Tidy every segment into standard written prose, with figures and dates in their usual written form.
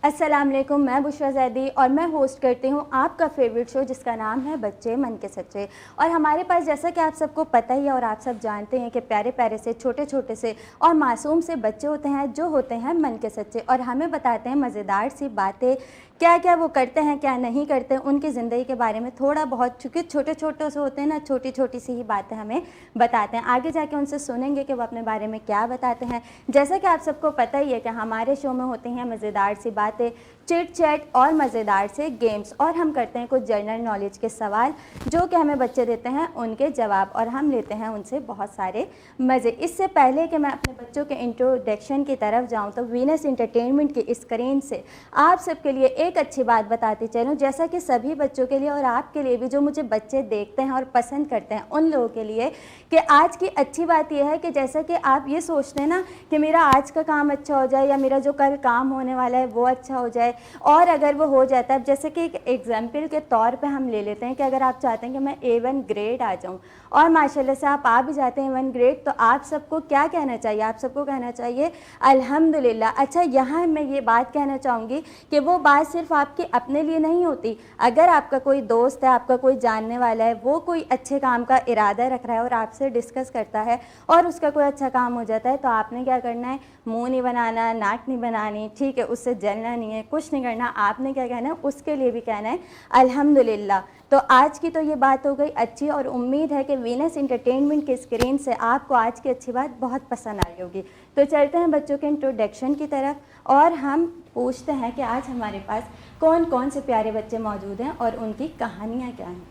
अस्सलाम वालेकुम, मैं बुशरा ज़ैदी और मैं होस्ट करती हूँ आपका फेवरेट शो जिसका नाम है बच्चे मन के सच्चे। और हमारे पास जैसा कि आप सबको पता ही है और आप सब जानते हैं कि प्यारे प्यारे से छोटे छोटे से और मासूम से बच्चे होते हैं जो होते हैं मन के सच्चे और हमें बताते हैं मज़ेदार सी बातें, क्या क्या वो करते हैं क्या नहीं करते, उनकी ज़िंदगी के बारे में थोड़ा बहुत, चूँकि छोटे छोटे से होते हैं ना, छोटी छोटी सी ही बातें हमें बताते हैं। आगे जाके उनसे सुनेंगे कि वो अपने बारे में क्या बताते हैं। जैसा कि आप सबको पता ही है कि हमारे शो में होती हैं मज़ेदार सी बातें, चिट चैट और मज़ेदार से गेम्स, और हम करते हैं कुछ जनरल नॉलेज के सवाल जो कि हमें बच्चे देते हैं उनके जवाब और हम लेते हैं उनसे बहुत सारे मज़े। इससे पहले कि मैं अपने बच्चों के इंट्रोडक्शन की तरफ जाऊं तो वीनस एंटरटेनमेंट की स्क्रीन से आप सबके लिए एक अच्छी बात बताती चलूं, जैसा कि सभी बच्चों के लिए और आपके लिए भी जो मुझे बच्चे देखते हैं और पसंद करते हैं उन लोगों के लिए, कि आज की अच्छी बात यह है कि जैसा कि आप ये सोचते हैं ना कि मेरा आज का काम अच्छा हो जाए या मेरा जो कल काम होने वाला है वो अच्छा हो जाए, और अगर वो हो जाता है, जैसे कि एक एग्जाम्पल के तौर पे हम ले लेते हैं कि अगर आप चाहते हैं कि मैं A1 ग्रेड आ जाऊं और माशाल्लाह से आप आ भी जाते हैं A1 ग्रेड, तो आप सबको क्या कहना चाहिए? आप सबको कहना चाहिए अल्हम्दुलिल्लाह। अच्छा, यहाँ मैं ये बात कहना चाहूँगी कि वो बात सिर्फ आपके अपने लिए नहीं होती। अगर आपका कोई दोस्त है, आपका कोई जानने वाला है, वो कोई अच्छे काम का इरादा रख रहा है और आपसे डिस्कस करता है और उसका कोई अच्छा काम हो जाता है, तो आपने क्या करना है? मुँह नहीं बनाना, नाक नहीं बनानी, ठीक है, उससे जलना नहीं है, कुछ नहीं करना। आपने क्या कहना है? उसके लिए भी कहना है अल्हम्दुलिल्लाह। तो आज की तो ये बात हो गई अच्छी, और उम्मीद है कि वीनस एंटरटेनमेंट के स्क्रीन से आपको आज की अच्छी बात बहुत पसंद आई होगी। तो चलते हैं बच्चों के इंट्रोडक्शन की तरफ और हम पूछते हैं कि आज हमारे पास कौन कौन से प्यारे बच्चे मौजूद हैं और उनकी कहानियाँ क्या हैं।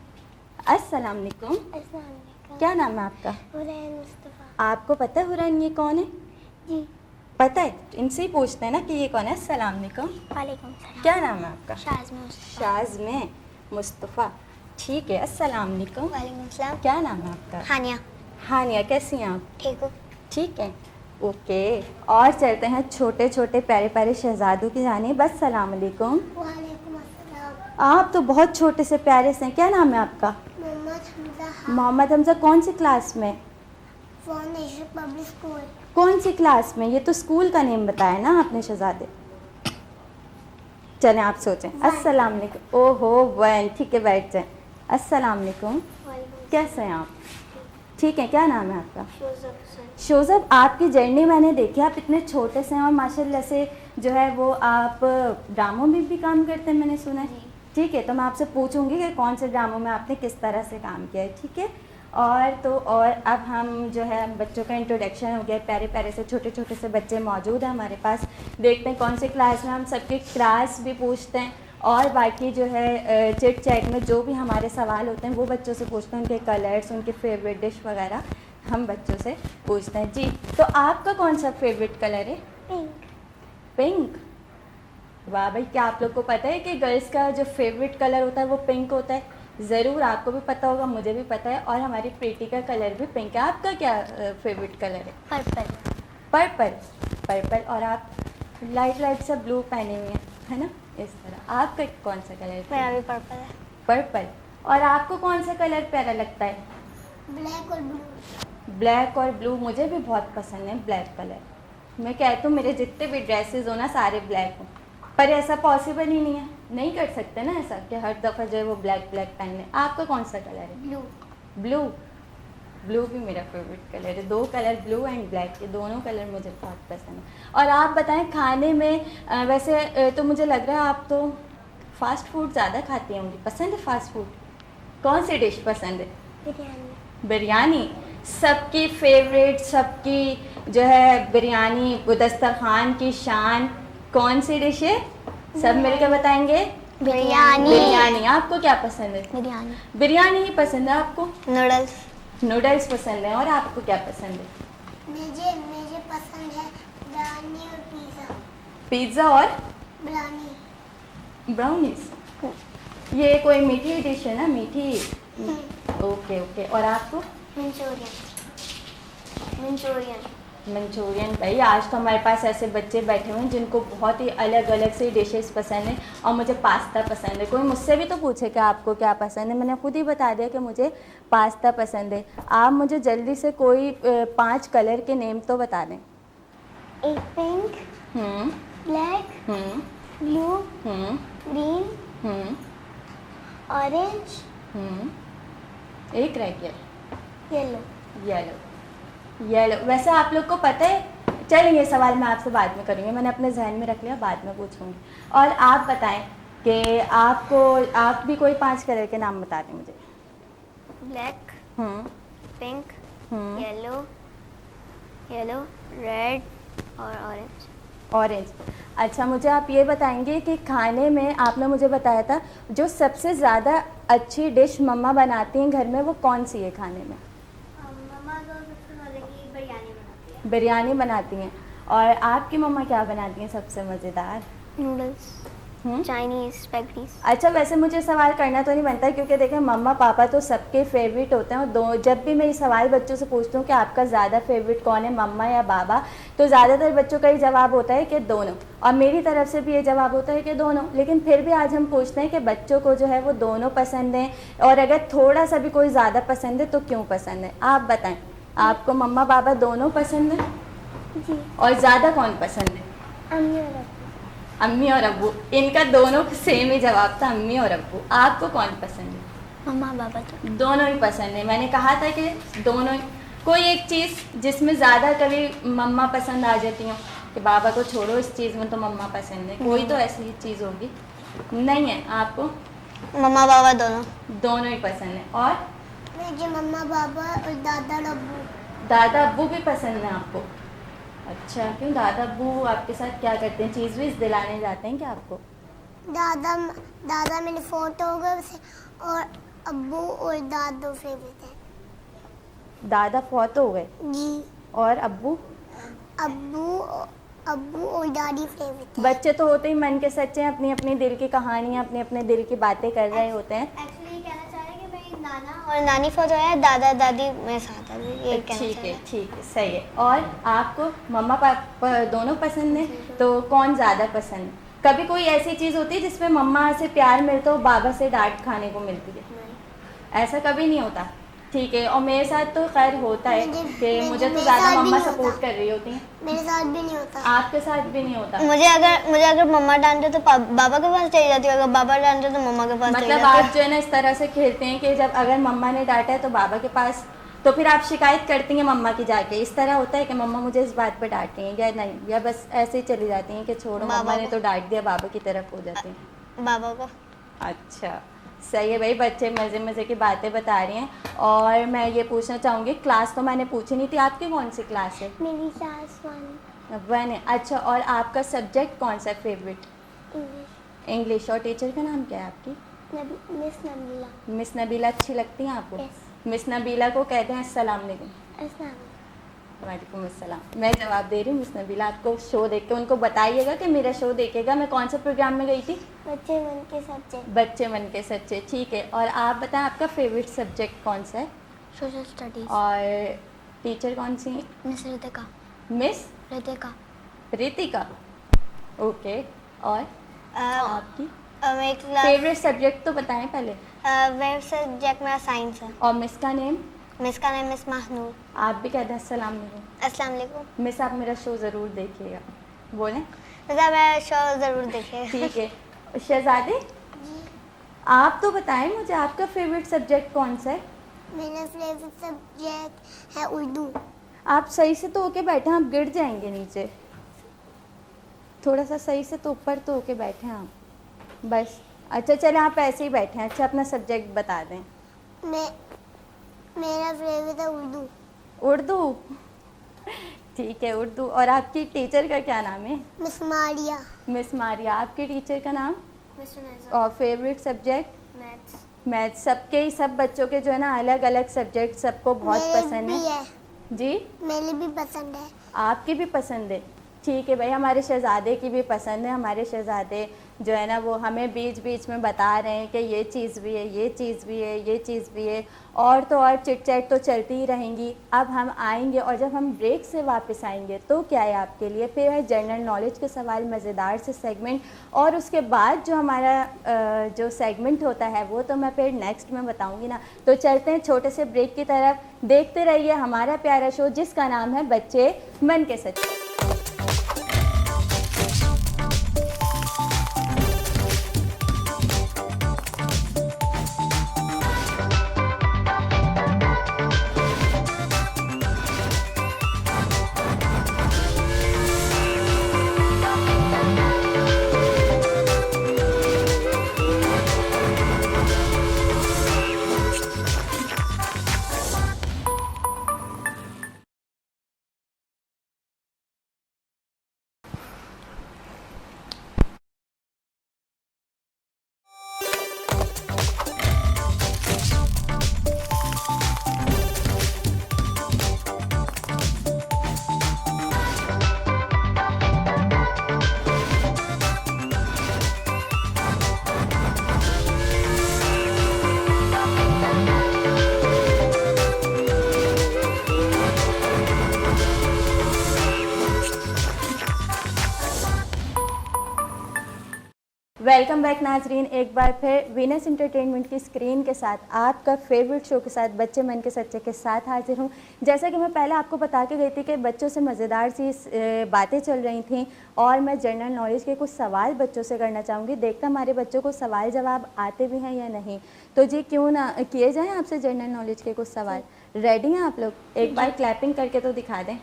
अस्सलाम वालेकुम। क्या नाम है आपका? हुरैन मुस्तफ़ा। आपको पता है हुरैन ये कौन है? जी पता है, इनसे ही पूछते हैं ना कि ये कौन है। अस्सलाम वालेकुम। वालेकुम सलाम। क्या नाम है आपका? शाज़ मुस्तफ़ा। शाज़ में मुस्तफ़ा, ठीक है। अस्सलाम वालेकुम। वालेकुम सलाम। क्या नाम है आपका? हानिया। हानिया, कैसी हैं आप? ठीक हो? ठीक है, ओके। और चलते हैं छोटे छोटे प्यारे प्यारे शहजादों की जानिब। अस्सलाम वालेकुम। वालेकुम अस्सलाम। आप तो बहुत छोटे से प्यारे से हैं। क्या नाम है आपका? मोहम्मद हमजा। मोहम्मद हमजा। कौन सी क्लास में? Foundation public school. कौन सी क्लास में? ये तो स्कूल का नेम बताया ना आपने शहजादे। चलें आप सोचें। अस्सलाम वालेकुम। ओहो, 1, ठीक है, बैठ जाएं। अस्सलाम वालेकुम। वालेकुम। कैसे हैं आप? ठीक है। क्या नाम है आपका? शोज़ब हुसैन। शोज़ब, आपकी जर्नी मैंने देखी, आप इतने छोटे से हैं और माशाल्लाह से जो है वो आप ड्रामों में भी काम करते हैं, मैंने सुना है। ठीक है, तो मैं आपसे पूछूंगी कि कौन से ड्रामों में आपने किस तरह से काम किया है, ठीक है। और अब हम जो है बच्चों का इंट्रोडक्शन हो गया, प्यारे प्यारे से छोटे छोटे से बच्चे मौजूद हैं हमारे पास। देखते हैं कौन सी क्लास में, हम सबकी क्लास भी पूछते हैं और बाकी जो है चिट चैट में जो भी हमारे सवाल होते हैं वो बच्चों से पूछते हैं, उनके कलर्स, उनके फेवरेट डिश वगैरह हम बच्चों से पूछते हैं। जी, तो आपका कौन सा फेवरेट कलर है? पिंक। पिंक। वाह भाई, क्या आप लोग को पता है कि गर्ल्स का जो फेवरेट कलर होता है वो पिंक होता है? ज़रूर, आपको भी पता होगा, मुझे भी पता है, और हमारी प्रीति का कलर भी पिंक है। आपका क्या फेवरेट कलर है? पर्पल। पर्पल। पर्पल। और आप लाइट लाइट सा ब्लू पहने हुए हैं, है ना, इस तरह। आपका कौन सा कलर है? मेरा भी पर्पल है। पर्पल। और आपको कौन सा कलर प्यारा लगता है? ब्लैक और ब्लू। ब्लैक और ब्लू, मुझे भी बहुत पसंद है ब्लैक कलर। मैं कहती हूँ मेरे जितने भी ड्रेसेस हो ना सारे ब्लैक हो, पर ऐसा पॉसिबल ही नहीं है, नहीं कर सकते ना ऐसा कि हर दफ़ा जो है वो ब्लैक ब्लैक पहन लें। आपका कौन सा कलर है? ब्लू। ब्लू। ब्लू भी मेरा फेवरेट कलर है। 2 कलर, ब्लू एंड ब्लैक, ये दोनों कलर मुझे बहुत पसंद है। और आप बताएं, खाने में वैसे तो मुझे लग रहा है आप तो फास्ट फूड ज़्यादा खाती होंगी, पसंद है फास्ट फूड? कौन सी डिश पसंद है? बिरयानी। बिरयानी। सबकी फेवरेट, सबकी जो है बिरयानी, वो दस्तरखान की शान। कौन सी डिश है? सब मिलकर बताएंगे। बिरयानी। बिरयानी। आपको क्या पसंद है? बिरयानी। बिरयानी ही पसंद है आपको? नूडल्स। नूडल्स पसंद है। और आपको क्या पसंद है? मुझे पसंद है बिरयानी और पिज़्ज़ा। पिज़्ज़ा और बिरयानी। ब्राउनीज। ये कोई मीठी डिश है ना, मीठी। Okay okay. और आपको? मंचूरियन। मंचूरियन। मंचूरियन। भाई, आज तो हमारे पास ऐसे बच्चे बैठे हुए हैं जिनको बहुत ही अलग अलग से डिशेस पसंद है, और मुझे पास्ता पसंद है। कोई मुझसे भी तो पूछे कि आपको क्या पसंद है, मैंने खुद ही बता दिया कि मुझे पास्ता पसंद है। आप मुझे जल्दी से कोई 5 कलर के नेम तो बता दें। एक पिंक, ब्लैक, ब्लू, हम्म ग्रीन, हम्म ऑरेंज, एक रह गया, येलो। येलो। येलो, वैसे आप लोग को पता है, चलिए ये सवाल मैं आपसे बाद में करूँगी, मैंने अपने जहन में रख लिया, बाद में पूछूंगी। और आप बताएं कि आप भी कोई 5 कलर के नाम बता दें मुझे। ब्लैक, हम्म पिंक, हम्म येलो, रेड और ऑरेंज। ऑरेंज। अच्छा, मुझे आप ये बताएंगे कि खाने में आपने मुझे बताया था जो सबसे ज़्यादा अच्छी डिश मम्मा बनाती हैं घर में, वो कौन सी है खाने में? मम्मा तो सबसे मज़े की बिरयानी बनाती है। बिरयानी बनाती हैं। और आपकी मम्मा क्या बनाती हैं सबसे मज़ेदार? Noodles, Chinese, spaghettis. अच्छा, वैसे मुझे सवाल करना तो नहीं बनता क्योंकि देखें मम्मा पापा तो सबके फेवरेट होते हैं, और दो जब भी मैं ये सवाल बच्चों से पूछती हूँ कि आपका ज़्यादा फेवरेट कौन है, मम्मा या बाबा, तो ज़्यादातर बच्चों का ही जवाब होता है कि दोनों, और मेरी तरफ से भी ये जवाब होता है कि दोनों। लेकिन फिर भी आज हम पूछते हैं कि बच्चों को जो है वो दोनों पसंद हैं, और अगर थोड़ा सा भी कोई ज़्यादा पसंद है तो क्यों पसंद है? आप बताएँ, आपको मम्मा पापा दोनों पसंद है जी। और ज़्यादा कौन पसंद है? अम्मी और अब्बू। अम्मी और अब्बू। इनका दोनों सेम ही जवाब था, अम्मी और अब्बू। आपको कौन पसंद है? मम्मा पापा तो दोनों ही पसंद है। मैंने कहा था कि दोनों ही। कोई एक चीज़ जिसमें ज़्यादा कभी मम्मा पसंद आ जाती हो कि बाबा को छोड़ो, इस चीज़ में तो मम्मा पसंद है, कोई तो ऐसी चीज़ होगी। नहीं है आपको? मम्मा पापा दोनों। दोनों ही पसंद है। और मुझे मम्मा पापा और दादा और अब्बू। दादा अब्बू भी पसंद है आपको? अच्छा, क्यों? दादा अब्बू आपके साथ क्या करते हैं? चीज़ वीज़ दिलाने जाते हैं क्या आपको? दादा मेरे फोटो हो गए उसे, और अब्बू और दादू फेवरेट है दादा फौत हो गए जी। और अब्बू? अब्बू और दादी फेवरेट है। बच्चे तो होते ही मन के सच्चे हैं, अपनी अपनी दिल की कहानियाँ, अपने अपने दिल की बातें कर रहे होते हैं। एक्चुअली कहना चाह रहे हैं कि मेरी नाना और नानी फोटो है, दादा दादी मेरे साथ है, ये कहना ठीक चाह है, रहे हैं। ठीक है, सही है। और आपको मम्मा पापा दोनों पसंद है, तो कौन ज़्यादा पसंद है? कभी कोई ऐसी चीज़ होती है जिसमें मम्मा से प्यार मिलता हो, बाबा से डांट खाने को मिलती है? ऐसा कभी नहीं होता? ठीक है। और मेरे साथ तो खैर होता है कि मुझे तो मेरे ज़्यादा साथ भी मम्मा नहीं सपोर्ट होता। कर रही होती हैं। मेरे साथ भी नहीं होता। आपके साथ भी नहीं होता? मुझे अगर मम्मा डांटे तो बाबा के पास चली जाती है, अगर बाबा डांटे तो मम्मा के पास चली मतलब जाती आप जो है ना इस तरह से खेलते हैं कि जब अगर मम्मा ने डांटा है तो बाबा के पास, तो फिर आप शिकायत करती हैं मम्मा की जाके? इस तरह होता है कि मम्मा मुझे इस बात पर डांटती हैं, या नहीं, या बस ऐसे ही चली जाती हैं कि छोड़ो, मम्मा ने तो डांट दिया, बाबा की तरफ हो जाती हैं? बाबा को। अच्छा, सही है भाई, बच्चे मज़े मज़े की बातें बता रही हैं। और मैं ये पूछना चाहूँगी, क्लास तो मैंने पूछी नहीं थी, आपकी कौन सी क्लास है? मेरी क्लास 1 1 है। अच्छा, और आपका सब्जेक्ट कौन सा फेवरेट? इंग्लिश। इंग्लिश। और टीचर का नाम क्या है आपकी? मिस नबीला। मिस नबीला अच्छी लगती हैं आपको? Yes. मिस नबीला को कहते हैं अस्सलाम वालेकुम। अस्सलाम। वालेकुम अस्सलाम। मैं जवाब दे रही हूँ मिस नबीला, आपको शो देख के उनको बताइएगा कि मेरा शो देखेगा। मैं कौन सा प्रोग्राम में गई थी? बच्चे मन के सच्चे। बच्चे मन के सच्चे। ठीक है। और आप बताएं आपका फेवरेट सब्जेक्ट कौन सा है? Social studies. और टीचर कौन सी? Miss Ritika. Miss Ritika. Ritika. Okay. और आपकी मेरी क्लास फेवरेट सब्जेक्ट तो बताएं पहले। वेब सब्जेक्ट मेरा साइंस है। और मिस का नेम? मिस का नाम मिस महनूर। आप भी कहते हैं अस्सलाम वालेकुम। अस्सलाम वालेकुम। मिस आप मेरा शो ज़रूर देखिएगा। बोलें। मतलब मैं शो ज़रूर देखे। ठीक है। शहजादे, आप तो बताएं मुझे आपका फेवरेट सब्जेक्ट कौन सा है? मेरा फेवरेट सब्जेक्ट है उर्दू। आप सही से तो होके बैठे हैं, आप गिर जाएंगे नीचे। थोड़ा सा सही से तो ऊपर तो होके बैठे हैं आप, बस। अच्छा चले, आप ऐसे ही बैठे हैं। अच्छा, अपना सब्जेक्ट बता दें। मेरा फेवरेट है उर्दू। उर्दू। ठीक है, उर्दू। और आपकी टीचर का क्या नाम है? मिस मारिया। मिस मारिया। आपके टीचर का नाम? मिस और फेवरेट सब्जेक्ट? मैथ्स। मैथ। सबके ही, सब बच्चों के जो है ना अलग अलग सब्जेक्ट सबको बहुत पसंद है। जी, मेरे भी पसंद है। आपकी भी पसंद है? ठीक है भाई, हमारे शहजादे की भी पसंद है। हमारे शहजादे जो है ना वो हमें बीच बीच में बता रहे हैं कि ये चीज़ भी है, ये चीज़ भी है, ये चीज़ भी है। और तो और चिट चैट तो चलती ही रहेंगी। अब हम आएंगे और जब हम ब्रेक से वापस आएंगे तो क्या है आपके लिए, फिर है जनरल नॉलेज के सवाल, मज़ेदार से सेगमेंट। और उसके बाद जो हमारा जो सेगमेंट होता है वो तो मैं फिर नेक्स्ट में बताऊंगी ना। तो चलते हैं छोटे से ब्रेक की तरफ। देखते रहिए हमारा प्यारा शो जिसका नाम है बच्चे मन के सच्चे। वेलकम बैक नाजरीन, एक बार फिर वीनस एंटरटेनमेंट की स्क्रीन के साथ आपका फेवरेट शो के साथ बच्चे मन के सच्चे के साथ हाजिर हूँ। जैसा कि मैं पहले आपको बता के गई थी कि बच्चों से मज़ेदार सी बातें चल रही थी और मैं जनरल नॉलेज के कुछ सवाल बच्चों से करना चाहूँगी। देखता हमारे बच्चों को सवाल जवाब आते भी हैं या नहीं। तो जी क्यों ना किए जाएँ आपसे जनरल नॉलेज के कुछ सवाल। रेडी हैं आप लोग? एक बार क्लैपिंग करके तो दिखा दें।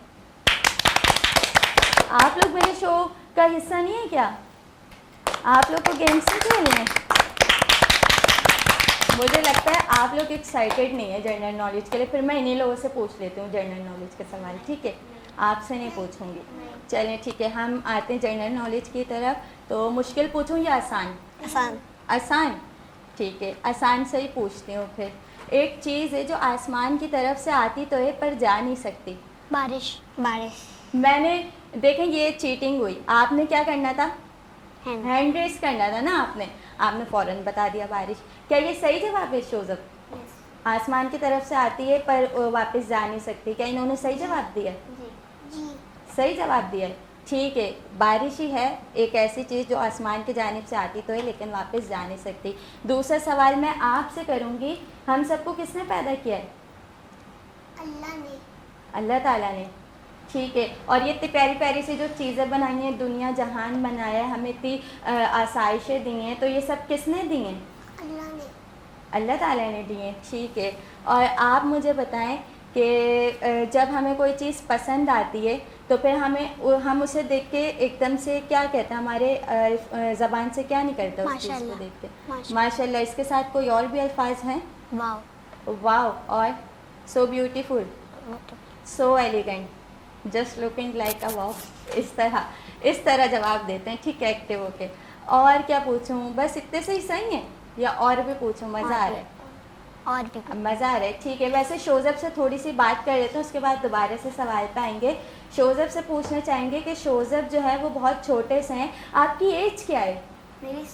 आप लोग मेरे शो का हिस्सा नहीं है क्या? आप लोग को गेम्स नहीं खेलने हैं? मुझे लगता है आप लोग एक्साइटेड नहीं है जनरल नॉलेज के लिए। फिर मैं इन्हीं लोगों से पूछ लेती हूँ जनरल नॉलेज के सवाल, ठीक है? आपसे नहीं पूछूंगी। चलें ठीक है, हम आते हैं जनरल नॉलेज की तरफ। तो मुश्किल पूछूं या आसान? आसान। आसान, ठीक है, आसान से ही पूछती हूँ। फिर एक चीज़ है जो आसमान की तरफ से आती तो है पर जा नहीं सकती। बारिश। बारिश। मैंने देखें ये चीटिंग हुई। आपने क्या करना था? हैंड रेस करना था ना आपने फ़ौरन बता दिया बारिश। क्या ये सही जवाब है शोज़ब? आसमान की तरफ से आती है पर वापस जा नहीं सकती। क्या इन्होंने सही जवाब दिया? जी। सही जवाब दिया है, ठीक है। बारिश ही है एक ऐसी चीज़ जो आसमान की जानिब से आती तो है लेकिन वापस जा नहीं सकती। दूसरा सवाल मैं आपसे करूँगी, हम सबको किसने पैदा किया है? अल्लाह ने। अल्लाह ताला ने, ठीक है। और ये इतनी प्यारी प्यारी सी जो चीज़ें बनाई हैं, दुनिया जहान बनाया है, हमें इतनी आसाइशें दी हैं, तो ये सब किसने दी हैं? अल्लाह ने। अल्लाह ताला ने दी हैं, ठीक है। और आप मुझे बताएं कि जब हमें कोई चीज़ पसंद आती है तो फिर हम उसे देख के एकदम से क्या कहते हैं, हमारे ज़बान से क्या निकलता है उस चीज़ को देख के? माशाल्लाह। इसके साथ कोई और भी अल्फाज हैं? वाओ। वाओ और so beautiful, so elegant, just looking like a wow. इस तरह जवाब देते हैं, ठीक है, एक्टिव होके। और क्या पूछूं? बस इतने से ही सही है या और भी पूछूं? मज़ा आ रहा है? और भी मज़ा आ रहा है, ठीक है। वैसे शोज़ब से थोड़ी सी बात कर लेते हैं, उसके बाद दोबारा से सवाल पे आएंगे। शोज़ब से पूछना चाहेंगे कि शोज़ब जो है वो बहुत छोटे से हैं। आपकी एज क्या है? मेरी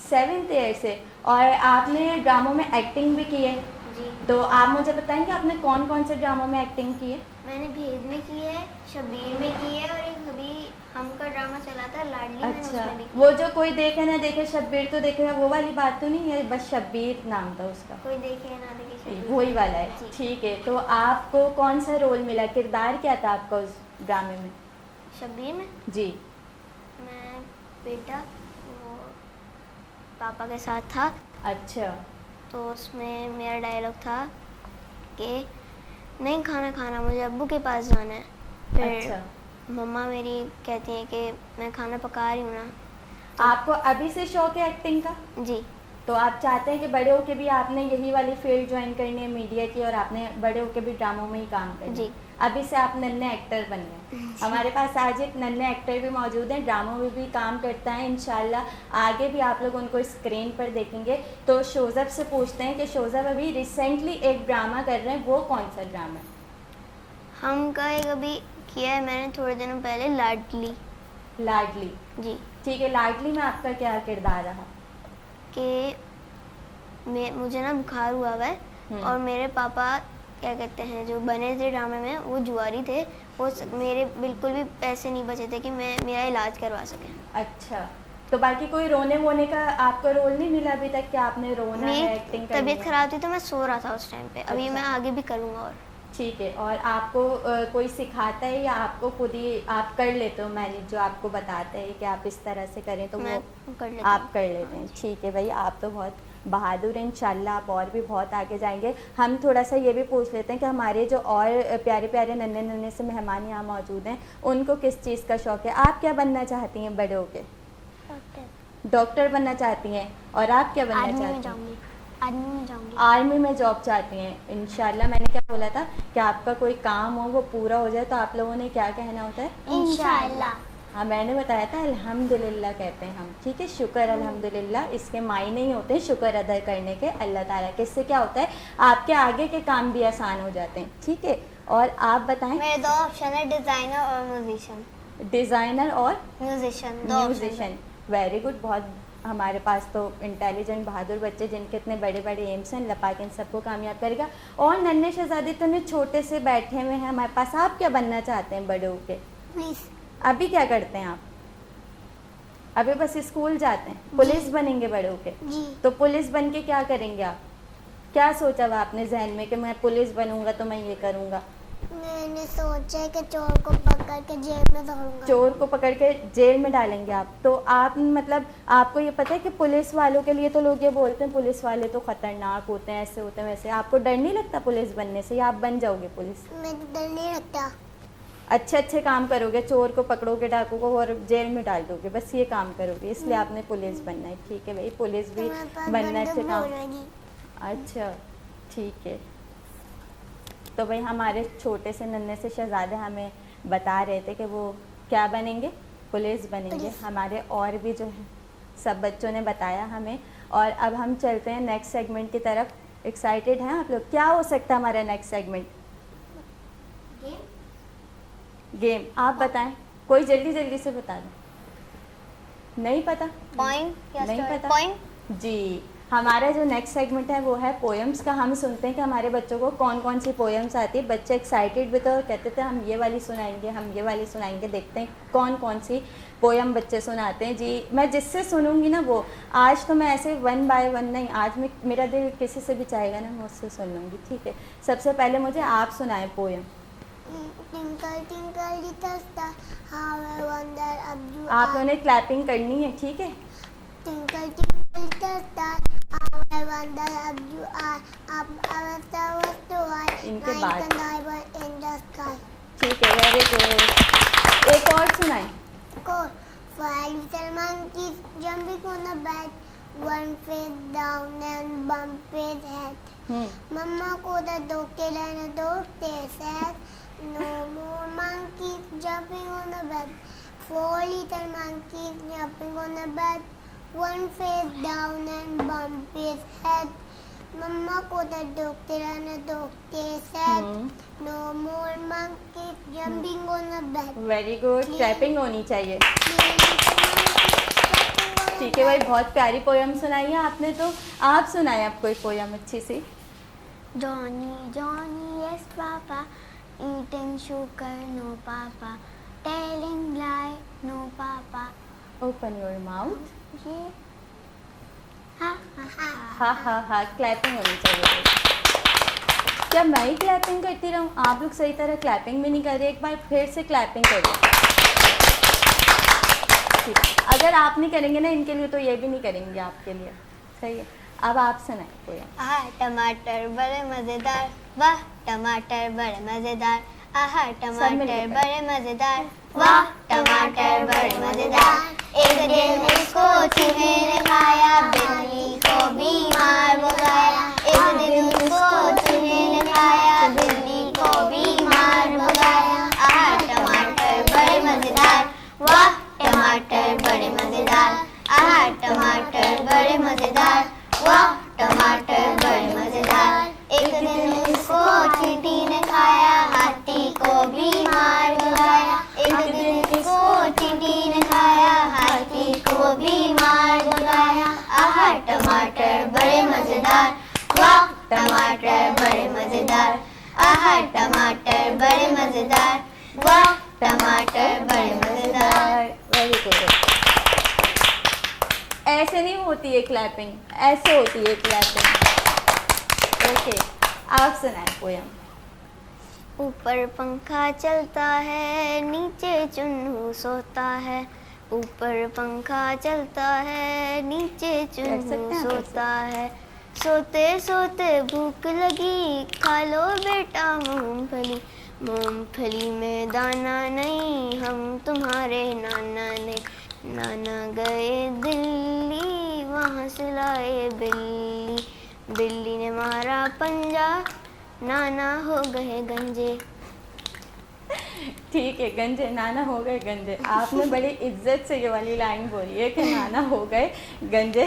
7th ईयर से। और आपने ड्रामों में एक्टिंग भी की है, जी। तो आप मुझे बताएंगे आपने कौन कौन से ड्रामों में एक्टिंग की है? मैंने भेद में की है, शब्बीर में की है और एक अभी हमका ड्रामा चला था लाडली, मैंने अच्छा, उसमें भी की। वो जो कोई देखे ना देखे शब्बीर तो देखेगा, वो वाली बात तो नहीं है? बस शब्बीर नाम था उसका, कोई देखे ना देखे शब्बीर। वही वाला है, जी। ठीक है। तो आपको कौन सा रोल मिला, किरदार क्या था आपका उस ड्रामे में? शब्बीर में जी। मैं बेटा वो पापा के साथ था, अच्छा। तो उसमें मेरा डायलॉग था कि नहीं खाना खाना, मुझे अब्बू के पास जाना है। फिर अच्छा, मम्मा मेरी कहती हैं कि मैं खाना पका रही हूँ ना। आपको अभी से शौक है एक्टिंग का? जी। तो आप चाहते हैं कि बड़े होके भी आपने यही वाली फील्ड ज्वाइन करनी है मीडिया की, और आपने बड़े होके भी ड्रामों में ही काम करना है? जी। अभी से आप नन्हे एक्टर बन गए। हमारे पास आज एक नन्हे एक्टर भी मौजूद हैं, ड्रामों में भी काम करता है। इंशाल्लाह आगे भी आप लोग उनको स्क्रीन पर देखेंगे। तो शोज़ब से पूछते हैं कि शोज़ब अभी रिसेंटली एक ड्रामा कर रहे हैं, वो कौन सा ड्रामा है? हम का एक अभी किया है मैंने थोड़े दिनों पहले, लाडली। लाडली, जी। ठीक है। लाडली में आपका क्या किरदार रहा? कि मुझे ना बुखार हुआ हुआ है और मेरे पापा क्या कहते हैं जो बने थे ड्रामे में वो जुआरी थे, वो मेरे बिल्कुल भी पैसे नहीं बचे थे कि मैं मेरा इलाज करवा सकें। अच्छा, तो बाकी कोई रोने वोने का आपको रोल नहीं मिला अभी तक कि आपने रोना है, एक्टिंग मेरी करनी तबीयत है? खराब थी तो मैं सो रहा था उस टाइम पे। अभी अच्छा। मैं आगे भी करूँगा। और ठीक है। और आपको कोई सिखाता है या आपको खुद ही आप कर लेते हो मैनेज, जो आपको बताते हैं कि आप इस तरह से करें तो मैं वो कर लेती आप हूँ। कर लेते हैं? ठीक है भाई, आप तो बहुत बहादुर हैं। इंशाल्लाह आप और भी बहुत आगे जाएंगे। हम थोड़ा सा ये भी पूछ लेते हैं कि हमारे जो और प्यारे प्यारे नन्हे नन्हे से मेहमान यहाँ मौजूद हैं, उनको किस चीज़ का शौक़ है? आप क्या बनना चाहती हैं बड़े होके? डॉक्टर बनना चाहती हैं। और आप क्या बनना चाहती हैं? आर्मी में जाऊंगी। आर्मी में जॉब चाहती हैं। इंशाल्लाह मैंने क्या बोला था कि आपका कोई काम हो वो पूरा हो जाए तो आप लोगों ने क्या कहना होता है? इंशाल्लाह। हाँ, मैंने बताया था अल्हम्दुलिल्लाह कहते हैं हम, ठीक है। शुक्र अल्हम्दुलिल्लाह, इसके मायने ही होते हैं शुक्र अदा करने के अल्लाह ताला के। इससे क्या होता है, आपके आगे के काम भी आसान हो जाते हैं, ठीक है। और आप बताएं। मेरे दो ऑप्शन है, डिजाइनर और म्यूजिशियन। डिज़ाइनर और म्यूजिशियन, म्यूजिशियन, वेरी गुड। बहुत हमारे पास तो इंटेलिजेंट बहादुर बच्चे जिनके इतने बड़े बड़े एम्स हैं। अल्लाह पाक इन सबको कामयाब करेगा। और नन्हे शहजादे तो नहीं छोटे से बैठे हुए हैं हमारे पास। आप क्या बनना चाहते हैं बड़े होके? पुलिस। अभी क्या करते हैं आप? अभी बस स्कूल जाते हैं, पुलिस बनेंगे बड़े होके? जी। तो पुलिस बन के क्या करेंगे आप? क्या सोचा हुआ आपने जहन में कि मैं पुलिस बनूंगा तो मैं ये करूंगा? मैंने सोचा कि चोर को पकड़ के जेल में डालूंगा। चोर को पकड़ के जेल में डालेंगे आप? तो आप मतलब आपको ये पता है कि पुलिस वालों के लिए तो लोग ये बोलते हैं पुलिस वाले तो खतरनाक होते हैं, ऐसे होते हैं वैसे, आपको डर नहीं लगता पुलिस बनने से, या आप बन जाओगे पुलिस? मैं डर नहीं लगता। अच्छे अच्छे काम करोगे, चोर को पकड़ोगे, डाकू को, और जेल में डाल दोगे, बस ये काम करोगे, इसलिए आपने पुलिस बनना है। ठीक है भाई, पुलिस भी तुम्हारे पास बनना अच्छे बंदूक काम। होगी। अच्छा ठीक है। तो भाई हमारे छोटे से नन्हे से शहजादे हमें बता रहे थे कि वो क्या बनेंगे, पुलिस बनेंगे। पुलिस। हमारे और भी जो है सब बच्चों ने बताया हमें। और अब हम चलते हैं नेक्स्ट सेगमेंट की तरफ। एक्साइटेड हैं आप लोग? क्या हो सकता है हमारा नेक्स्ट सेगमेंट? गेम। आप बताएं, कोई जल्दी जल्दी से बता दो। नहीं पता? पॉइंट या नहीं स्टोरी? पता? पॉइंट। जी, हमारा जो नेक्स्ट सेगमेंट है वो है पोएम्स का। हम सुनते हैं कि हमारे बच्चों को कौन कौन सी पोएम्स आती है। बच्चे एक्साइटेड भी थे और कहते थे हम ये वाली सुनाएंगे, हम ये वाली सुनाएंगे। देखते हैं कौन कौन सी पोएम बच्चे सुनाते हैं। जी, मैं जिससे सुनूंगी ना वो, आज तो मैं ऐसे 1 बाय 1 नहीं, आज मैं मेरा दिल किसी से भी चाहेगा ना मैं उससे सुन लूँगी। ठीक है, सबसे पहले मुझे आप सुनाएं poem. Twinkle twinkle little star, how I wonder up you आप are. लोगों ने क्लैपिंग करनी है, ठीक है? Twinkle twinkle little star, how I wonder up you are. Up our stars to high, इनके like बाद। a diamond in the sky. ठीक है, वेरी गुड। एक और सुनाएं। Go, five little monkeys jumping on a bed, one face down and bump his head. Mama को the dog tail and a dog tail said, no more monkeys jumping on the bed. Four little monkeys jumping on the bed, one face down and bump his head. Mama को the dog tail and a dog tail said, no more monkeys jumping on the bed. Very good, clapping होनी चाहिए। ठीक है भाई, बहुत प्यारी poem सुनाई है आपने। तो आप सुनाए आप कोई पोयम अच्छी सी। Johnny, Johnny, yes, Papa. Eating sugar, no, Papa. Telling lie, no, Papa. Open your mouth. Yeah. Ha ha ha. हाँ हाँ हाँ, क्लैपिंग होनी चाहिए। क्या मैं ही क्लैपिंग करती रहूँ? आप लोग सही तरह क्लैपिंग भी नहीं कर रहे। एक बार फिर से क्लैपिंग करिए। ठीक, अगर आप नहीं करेंगे ना इनके लिए तो ये भी नहीं करेंगे आपके लिए। सही है, अब आप सुनाए पोयम। आहा टमाटर बड़े मजेदार, वाह टमाटर बड़े मजेदार। आहा टमाटर बड़े मजेदार, वाह टमाटर बड़े मजेदार। एक दिन उसको चूहे ने खाया, बिल्ली को बीमार हो गया। एक दिन उसको चूहे ने खाया, बिल्ली को बीमार हो गया। आहा टमाटर बड़े मजेदार, वाह टमाटर बड़े मजेदार। आहा टमाटर बड़े मजेदार, वाह टमाटर बड़े मजेदार। एक दिन उसको चींटी ने खाया, हाथी को बीमार हो गया। एक दिन उसको चींटी ने खाया, हाथी को बीमार हो गया। आहा टमाटर बड़े मजेदार, वाह टमाटर बड़े मजेदार। आहा टमाटर बड़े मजेदार, वाह टमाटर बड़े मजेदार। Very good. ऐसे नहीं होती है क्लैपिंग, ऐसे होती है क्लैपिंग। ओके, आप सुनाए पोयम। ऊपर पंखा चलता है, नीचे चुन्नू सोता है। ऊपर पंखा चलता है, नीचे चुन्नू सोता है। सोते सोते भूख लगी, खा लो बेटा मूंगफली। मूंगफली में दाना नहीं, हम तुम्हारे नाना ने। नाना गए दिल्ली, वहाँ से लाए बिल्ली। बिल्ली ने मारा पंजा, नाना हो गए गंजे। ठीक है, गंजे, नाना हो गए गंजे। आपने बड़ी इज्जत से ये वाली लाइन बोली है कि नाना हो गए गंजे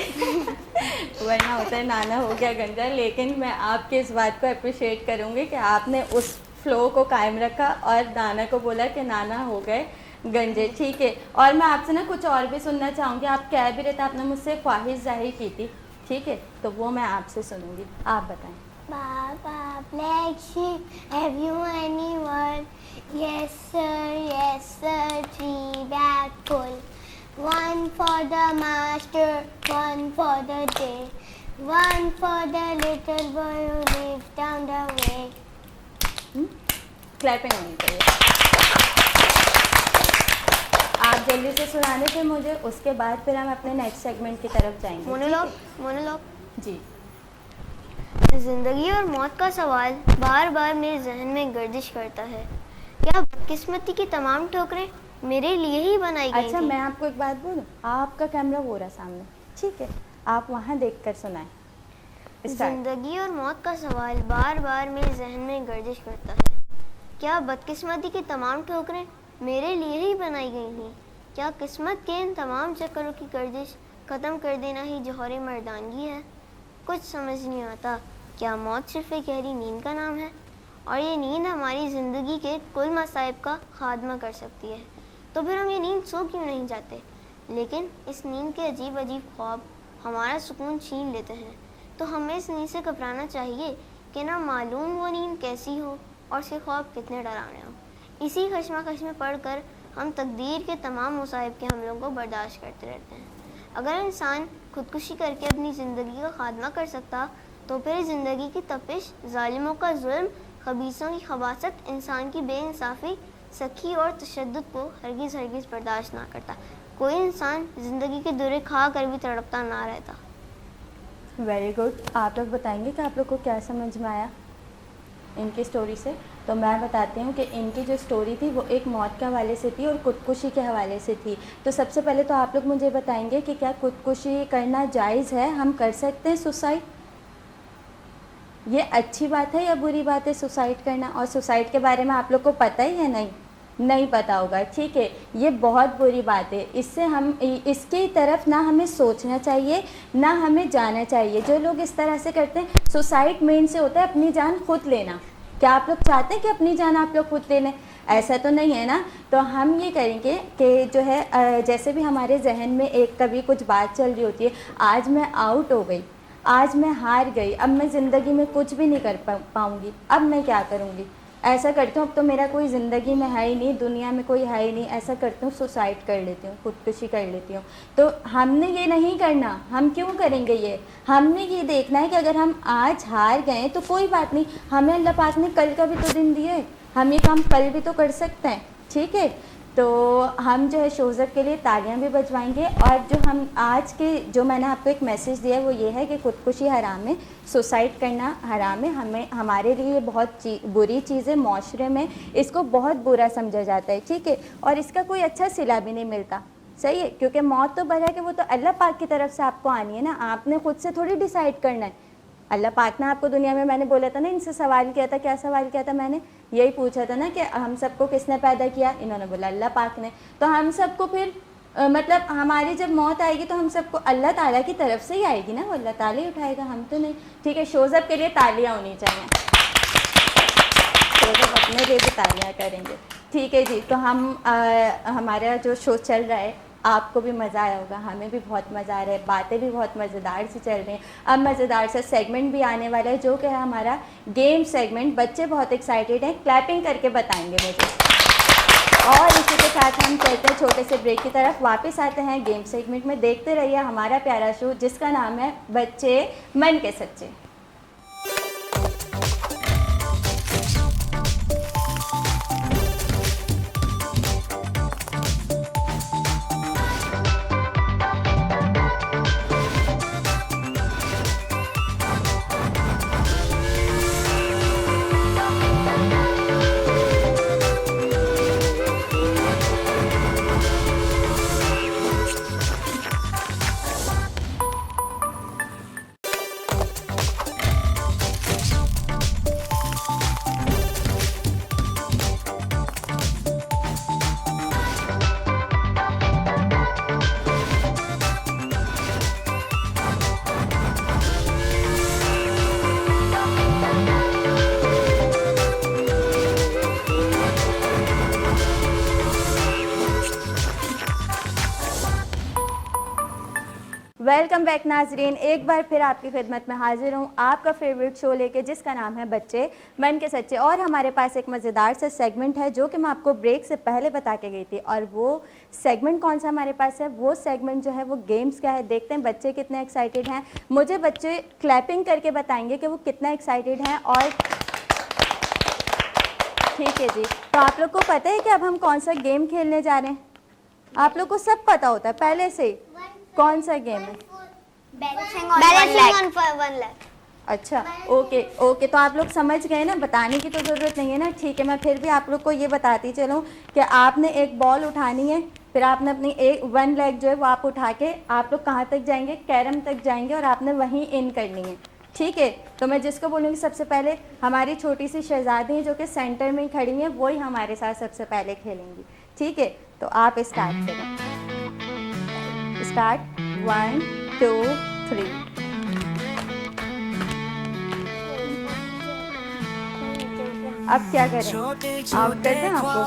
वरना होता है नाना हो गया गंजा। लेकिन मैं आपके इस बात को अप्रिशिएट करूँगी कि आपने उस फ्लो को कायम रखा और नाना को बोला कि नाना हो गए गंजे। ठीक है, और मैं आपसे ना कुछ और भी सुनना चाहूँगी। आप कह भी रहे थे, आपने मुझसे ख्वाहिश जाहिर की थी, ठीक है, तो वो मैं आपसे सुनूंगी। आप बताएं। Baba, black sheep, have you anyone? Yes sir, three bag full. One for the master, one for the day, one for the little boy who lives down the way. Clapping होनी चाहिए। आप जल्दी से सुनाने थे मुझे, उसके बाद फिर हम अपने नेक्स्ट सेगमेंट की तरफ जाएंगे। मोनोलॉग जी। जिंदगी और मौत का सवाल बार बार मेरे जहन में गर्दिश करता है। क्या बदकिस्मती की तमाम ठोकरें मेरे लिए ही बनाई गई अच्छा, थी? मैं आपको एक बात बोलूं, आपका कैमरा वो रहा सामने, ठीक है, आप वहाँ देखकर सुनाएं। जिंदगी और मौत का सवाल बार बार मेरे जहन में गर्दिश करता है। क्या बदकिस्मती की तमाम ठोकरें मेरे लिए ही बनाई गई थी? क्या किस्मत के इन तमाम चक्करों की गर्दिश ख़त्म कर देना ही जौहर मर्दानगी है? कुछ समझ नहीं आता। क्या मौत सिर्फ एक गहरी नींद का नाम है और ये नींद हमारी ज़िंदगी के कुल मसाइब का खात्मा कर सकती है? तो फिर हम ये नींद सो क्यों नहीं जाते? लेकिन इस नींद के अजीब अजीब ख्वाब हमारा सुकून छीन लेते हैं। तो हमें इस नींद से घबराना चाहिए कि ना मालूम वो नींद कैसी हो और उसके ख्वाब कितने डरावने हों। इसी खशमकश में पढ़कर हम तकदीर के तमाम मुसाइब के हमलों को बर्दाश्त करते रहते हैं। अगर इंसान खुदकुशी करके अपनी ज़िंदगी का खात्मा कर सकता तो फिर ज़िंदगी की तपिश, जालिमों का जुल्म, खबीसों की खबासत, इंसान की बेइंसाफ़ी, सखी और तशद्दुद को हरगिज़ हरगिज़ बर्दाश्त ना करता। कोई इंसान ज़िंदगी के दुरे खा कर भी तड़पता ना रहता। Very good. आप लोग बताएंगे कि आप लोग को क्या समझ में आया इनकी स्टोरी से? तो मैं बताती हूँ कि इनकी जो स्टोरी थी वो एक मौत के हवाले से थी और खुदकुशी के हवाले से थी। तो सबसे पहले तो आप लोग मुझे बताएंगे कि क्या खुदकुशी करना जायज़ है? हम कर सकते हैं सुसाइड? ये अच्छी बात है या बुरी बात है सुसाइड करना? और सुसाइड के बारे में आप लोग को पता ही है? नहीं पता होगा, ठीक है, ये बहुत बुरी बात है। इससे हम इसकी तरफ ना हमें सोचना चाहिए ना हमें जाना चाहिए। जो लोग इस तरह से करते हैं, सुसाइड मेन से होता है अपनी जान खुद लेना। क्या आप लोग चाहते हैं कि अपनी जान आप लोग खुद ले लें? ऐसा तो नहीं है ना। तो हम ये करेंगे कि जो है जैसे भी हमारे जहन में एक कभी कुछ बात चल रही होती है, आज मैं आउट हो गई, आज मैं हार गई, अब मैं ज़िंदगी में कुछ भी नहीं कर पाऊँगी, अब मैं क्या करूँगी? ऐसा करती हूँ, अब तो मेरा कोई ज़िंदगी में है ही नहीं, दुनिया में कोई है ही नहीं, ऐसा करती हूँ, सुसाइड कर लेती हूँ, खुदकुशी कर लेती हूँ। तो हमने ये नहीं करना। हम क्यों करेंगे ये? हमने ये देखना है कि अगर हम आज हार गए तो कोई बात नहीं, हमें अल्लाह पाक ने कल का भी तो दिन दिया है, हम ये काम कल भी तो कर सकते हैं, ठीक है। तो हम जो है शोज़ब के लिए तालियां भी बजवाएंगे। और जो हम आज के जो मैंने आपको एक मैसेज दिया है वो ये है कि खुदकुशी हराम है, सुसाइड करना हराम है, हमारे लिए बहुत बुरी चीज़ है, माशरे में इसको बहुत बुरा समझा जाता है, ठीक है, और इसका कोई अच्छा सिला भी नहीं मिलता, सही है, क्योंकि मौत तो बर है कि वो तो अल्लाह पाक की तरफ से आपको आनी है ना, आपने खुद से थोड़ी डिसाइड करना है। अल्लाह पाक ने आपको दुनिया में, मैंने बोला था ना, इनसे सवाल किया था, क्या सवाल किया था मैंने? यही पूछा था ना कि हम सबको किसने पैदा किया? इन्होंने बोला अल्लाह पाक ने। तो हम सबको फिर मतलब हमारी जब मौत आएगी तो हम सबको अल्लाह ताला की तरफ से ही आएगी ना, वो अल्लाह ताला ही उठाएगा, हम तो नहीं, ठीक है। शोज़ब के लिए तालियां होनी चाहिए, शोज़ब अपने लिए भी तालियां करेंगे, ठीक है जी। तो हम हमारा जो शो चल रहा है आपको भी मज़ा आया होगा, हमें भी बहुत मज़ा आ रहा है, बातें भी बहुत मज़ेदार से चल रही हैं। अब मज़ेदार सा सेगमेंट भी आने वाला है जो कि है हमारा गेम सेगमेंट। बच्चे बहुत एक्साइटेड हैं, क्लैपिंग करके बताएंगे मुझे। और इसी के साथ हम चलते हैं छोटे से ब्रेक की तरफ, वापस आते हैं गेम सेगमेंट में। देखते रहिए हमारा प्यारा शो जिसका नाम है बच्चे मन के सच्चे। वेलकम बैक नाजरीन, एक बार फिर आपकी खिदमत में हाजिर हूँ आपका फेवरेट शो लेके जिसका नाम है बच्चे मन के सच्चे। और हमारे पास एक मज़ेदार सा सेगमेंट है जो कि मैं आपको ब्रेक से पहले बता के गई थी। और वो सेगमेंट कौन सा हमारे पास है, वो सेगमेंट जो है वो गेम्स का है। देखते हैं बच्चे कितने एक्साइटेड हैं। मुझे बच्चे क्लैपिंग करके बताएंगे कि वो कितना एक्साइटेड हैं। और ठीक है जी, तो आप लोग को पता है कि अब हम कौन सा गेम खेलने जा रहे हैं? आप लोग को सब पता होता है पहले से कौन सा गेम है? Balancing on 1 lakh. अच्छा, ओके, तो आप लोग समझ गए ना, बताने की तो ज़रूरत नहीं है ना। ठीक है, मैं फिर भी आप लोग को ये बताती चलूँ कि आपने एक बॉल उठानी है, फिर आपने अपनी एक 1 लेग जो है वो आप उठा के आप लोग कहाँ तक जाएंगे, कैरम तक जाएंगे और आपने वहीं इन करनी है। ठीक है, तो मैं जिसको बोलूँगी सबसे पहले हमारी छोटी सी शहजादी हैं जो कि सेंटर में ही खड़ी हैं, वही हमारे साथ सबसे पहले खेलेंगी। ठीक है, तो आप स्टार्ट करें। स्टार्ट 1 2 3। अब क्या करें? आप कर दें आपको?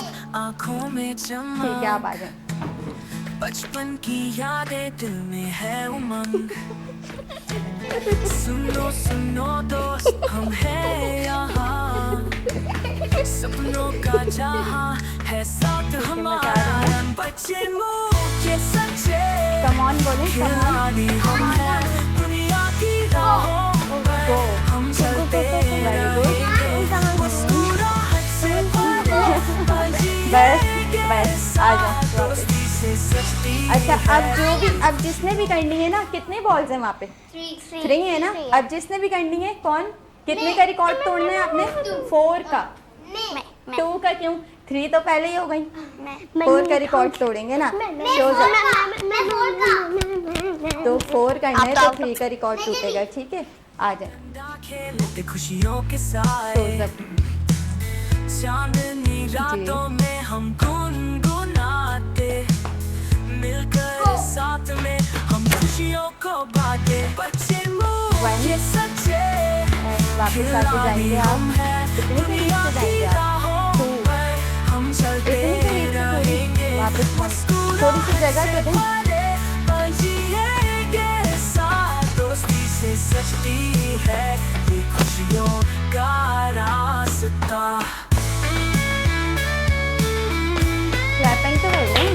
ठीक है, आप आ जाएं। बचपन की यादें दिल में है उमंग। सुनो सुनो दोस्त, हम हैं यहाँ, सपनों का जहाँ है साथ हमारा। बच्चे मुँह के सच्चे, कम ऑन बोलें, खिलाड़ी हम हैं दुनिया की राहों पर, हम चलते रहेंगे मुस्कुराहट से भरे, बस आ जाओ। अच्छा, अब जिसने भी करनी है ना, कितने बॉल्स हैं वहाँ पे? 3 है ना। अब जिसने भी करनी है, कौन कितने का रिकॉर्ड तोड़ना है आपने? 4 का। 2 का क्यों? 3 तो पहले ही हो गई। 4 का रिकॉर्ड तोड़ेंगे ना। तो 4 करना है तो 3 का रिकॉर्ड टूटेगा। ठीक है, आ जाए। खुशियों के साथ चांदनी रातों में हम गुनगुनाते, मिलकर साथ में हम खुशियों को बांटे। बच्चे मुझे सच्चे, वापस आके जाएंगे आप। कितने करीब से जाएंगे आप? हम चलते रहेंगे थोड़ी सी जगह तो दें। जिएंगे साथ, दोस्ती से सजती है ये खुशियों का रास्ता। क्लैपिंग तो कर लें।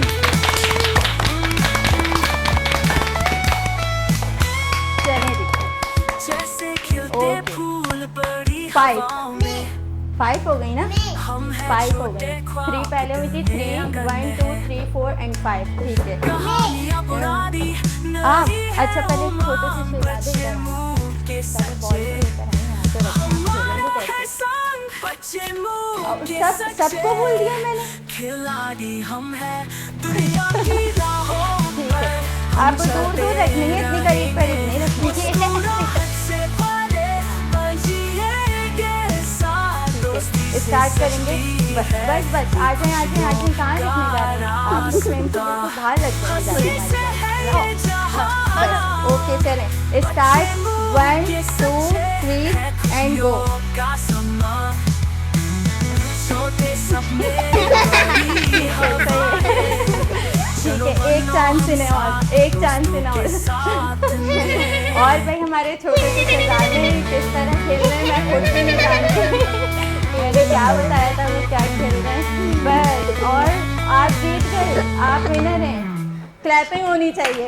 चलें जी। जैसे खिलते फूल बड़ी 5 हवाओं में, 5 हो गई ना। हम हैं 5 हो छोटे गई। ख्वाब 3 पहले हुई थी। 3 1 2 3 4 एंड 5। ठीक है, कहानियां पुरानी आप नहीं है अच्छा पहले छोटे से वो शहजादे बच्चे मुँह के पहले बॉल सच्चे, लेकर आए यहाँ पे हमारा है रखें। संग बच्चे मुँह के सब सबको बोल दिया मैंने। खिलाड़ी हम हैं दुनिया की राहों ठीक है, पर, आप दूर दूर रखनी है, इतनी करीब करीब नहीं रखनी। मुस्कुराहट से भरे जिएंगे साथ, दोस्ती से स्टार्ट करेंगे। बस आ जाए आ जाए आ जाए। कहाँ रखने जा रहे हैं आप? लोग फ्रेम से बिल्कुल बाहर लग जाएंगे। बस ओके, चलें स्टार्ट 1 2 3 एंड गो। का समा छोटे सपने ठीक है, एक चांस इन्हें और, एक चांस इन्हें और। और भाई हमारे छोटे से शहजादे किस तरह खेल रहे हैं मैं खुद भी नहीं जानती। मैंने क्या बताया था वो क्या खेल रहे हैं। बस, और आप जीत गए, आप विनर हैं। क्लैपिंग होनी चाहिए।